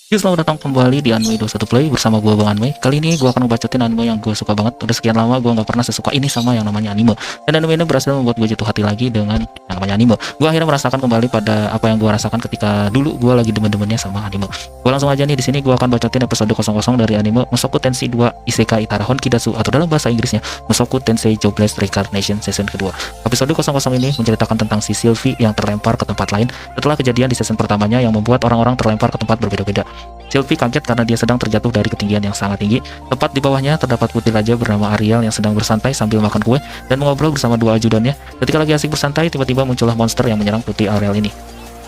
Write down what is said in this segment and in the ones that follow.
Yuk, selamat datang kembali di Anime 21 Play bersama gue Bang Anime. Kali ini gue akan ngebacotin anime yang gue suka banget. Udah sekian lama gue nggak pernah sesuka ini sama yang namanya anime. Dan anime ini berhasil membuat gue jatuh hati lagi dengan yang namanya anime. Gue akhirnya merasakan kembali pada apa yang gue rasakan ketika dulu gue lagi demen-demennya sama anime. Gue langsung aja nih, di sini gue akan bacotin episode 00 dari anime Mushoku Tensei 2 Isekai Itarahon Kidatsu, atau dalam bahasa Inggrisnya Mushoku Tensei Jobless Reincarnation season kedua. Episode 00 ini menceritakan tentang si Sylvie yang terlempar ke tempat lain setelah kejadian di season pertamanya yang membuat orang-orang terlempar ke tempat berbeda-beda. Sylvie kaget karena dia sedang terjatuh dari ketinggian yang sangat tinggi. Tepat di bawahnya terdapat putri raja bernama Ariel yang sedang bersantai sambil makan kue dan mengobrol bersama dua ajudannya. Ketika lagi asik bersantai, tiba-tiba muncullah monster yang menyerang putri Ariel ini.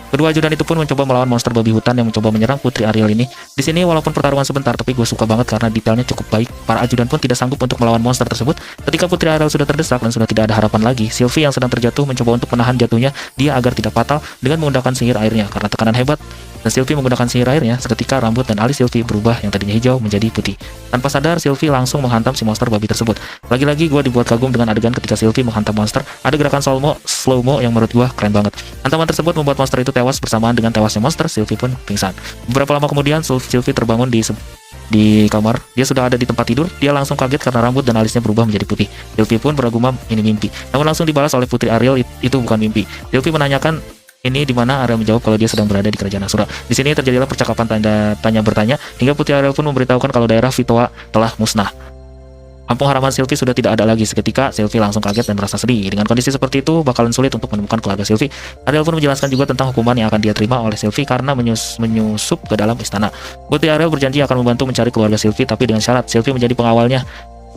Kedua ajudan itu pun mencoba melawan monster babi hutan yang mencoba menyerang putri Ariel ini. Di sini walaupun pertarungan sebentar, tapi gue suka banget karena detailnya cukup baik. Para ajudan pun tidak sanggup untuk melawan monster tersebut. Ketika putri Ariel sudah terdesak dan sudah tidak ada harapan lagi, Sylvie yang sedang terjatuh mencoba untuk menahan jatuhnya dia agar tidak fatal dengan menggunakan sihir airnya. Karena tekanan hebat dan Sylvie menggunakan sihir airnya, seketika rambut dan alis Sylvie berubah yang tadinya hijau menjadi putih. Tanpa sadar, Sylvie langsung menghantam si monster babi tersebut. Lagi-lagi gue dibuat kagum dengan adegan ketika Sylvie menghantam monster. Ada gerakan slow-mo yang menurut gue keren banget. Hantaman tersebut membuat monster itu tewas bersamaan dengan tewasnya monster. Sylvie pun pingsan. Beberapa lama kemudian Sylvie terbangun di kamar. Dia sudah ada di tempat tidur. Dia langsung kaget karena rambut dan alisnya berubah menjadi putih. Sylvie pun bergumam ini mimpi. Namun langsung dibalas oleh putri Ariel, itu bukan mimpi. Sylvie menanyakan ini di mana. Ariel menjawab kalau dia sedang berada di kerajaan Asura. Di sini terjadilah percakapan tanya bertanya hingga putri Ariel pun memberitahukan kalau daerah Vitoa telah musnah. Kampung harapan Sylvie sudah tidak ada lagi. Seketika Sylvie langsung kaget dan merasa sedih. Dengan kondisi seperti itu bakalan sulit untuk menemukan keluarga Sylvie. Ariel pun menjelaskan juga tentang hukuman yang akan dia terima oleh Sylvie karena menyusup ke dalam istana. Putri Ariel berjanji akan membantu mencari keluarga Sylvie, tapi dengan syarat Sylvie menjadi pengawalnya.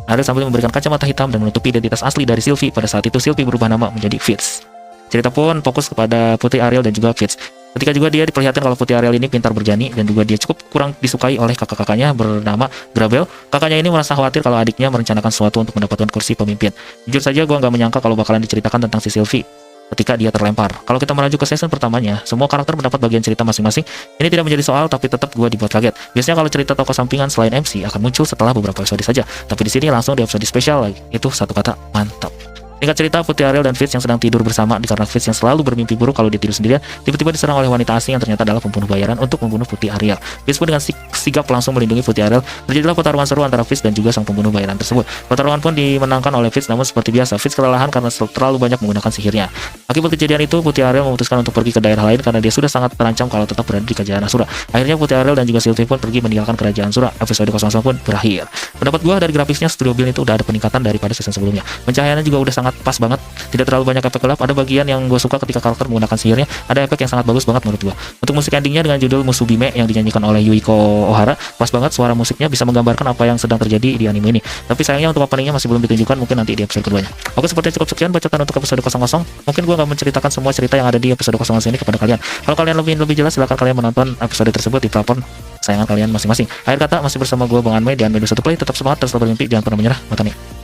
Ariel sambil memberikan kacamata hitam dan menutupi identitas asli dari Sylvie. Pada saat itu Sylvie berubah nama menjadi Fitz. Cerita pun fokus kepada Putri Ariel dan juga Fitz. Ketika juga dia diperlihatkan kalau Putri Ariel ini pintar berjani dan juga dia cukup kurang disukai oleh kakak-kakaknya bernama Grabel. Kakaknya ini merasa khawatir kalau adiknya merencanakan sesuatu untuk mendapatkan kursi pemimpin. Jujur saja gue nggak menyangka kalau bakalan diceritakan tentang si Sylvie ketika dia terlempar. Kalau kita merujuk ke season pertamanya, semua karakter mendapat bagian cerita masing-masing. Ini tidak menjadi soal, tapi tetap gue dibuat kaget. Biasanya kalau cerita tokoh sampingan selain MC akan muncul setelah beberapa episode saja, tapi di sini langsung di episode spesial lagi. Itu satu kata, mantap. Singkat cerita, Putri Ariel dan Fitz yang sedang tidur bersama dikarenakan Fitz yang selalu bermimpi buruk kalau dia tidur sendirian, tiba-tiba diserang oleh wanita asing yang ternyata adalah pembunuh bayaran untuk membunuh Putri Ariel. Fitz pun dengan sigap langsung melindungi Putri Ariel. Terjadilah pertarungan seru antara Fitz dan juga sang pembunuh bayaran tersebut. Pertarungan pun dimenangkan oleh Fitz, namun seperti biasa Fitz kelelahan karena terlalu banyak menggunakan sihirnya. Akibat kejadian itu, Putri Ariel memutuskan untuk pergi ke daerah lain karena dia sudah sangat terancam kalau tetap berada di kerajaan Asura. Akhirnya Putri Ariel dan juga Sylvie pun pergi meninggalkan kerajaan Asura. Episode 00 pun berakhir. Pendapat gua dari grafisnya Studio Bill itu udah ada peningkatan daripada season sebelumnya. Pencahayaannya juga udah sangat pas banget. Tidak terlalu banyak efek gelap. Ada bagian yang gue suka ketika karakter menggunakan sihirnya. Ada efek yang sangat bagus banget menurut gue. Untuk musik endingnya dengan judul Musubime yang dinyanyikan oleh Yuiko Ohara, pas banget. Suara musiknya bisa menggambarkan apa yang sedang terjadi di anime ini. Tapi sayangnya untuk openingnya masih belum ditunjukkan, mungkin nanti di episode keduanya. Oke, sepertinya cukup sekian bacotan untuk episode 00. Mungkin gue gak menceritakan semua cerita yang ada di episode 00 ini kepada kalian. Kalau kalian lebih jelas, silahkan kalian menonton episode tersebut di platform kesayangan kalian masing-masing. Akhir kata, masih bersama gue Bang Anme di Anime 21 Play. Tetap semangat, terus bermimpi, jangan pernah menyerah. Mata nih.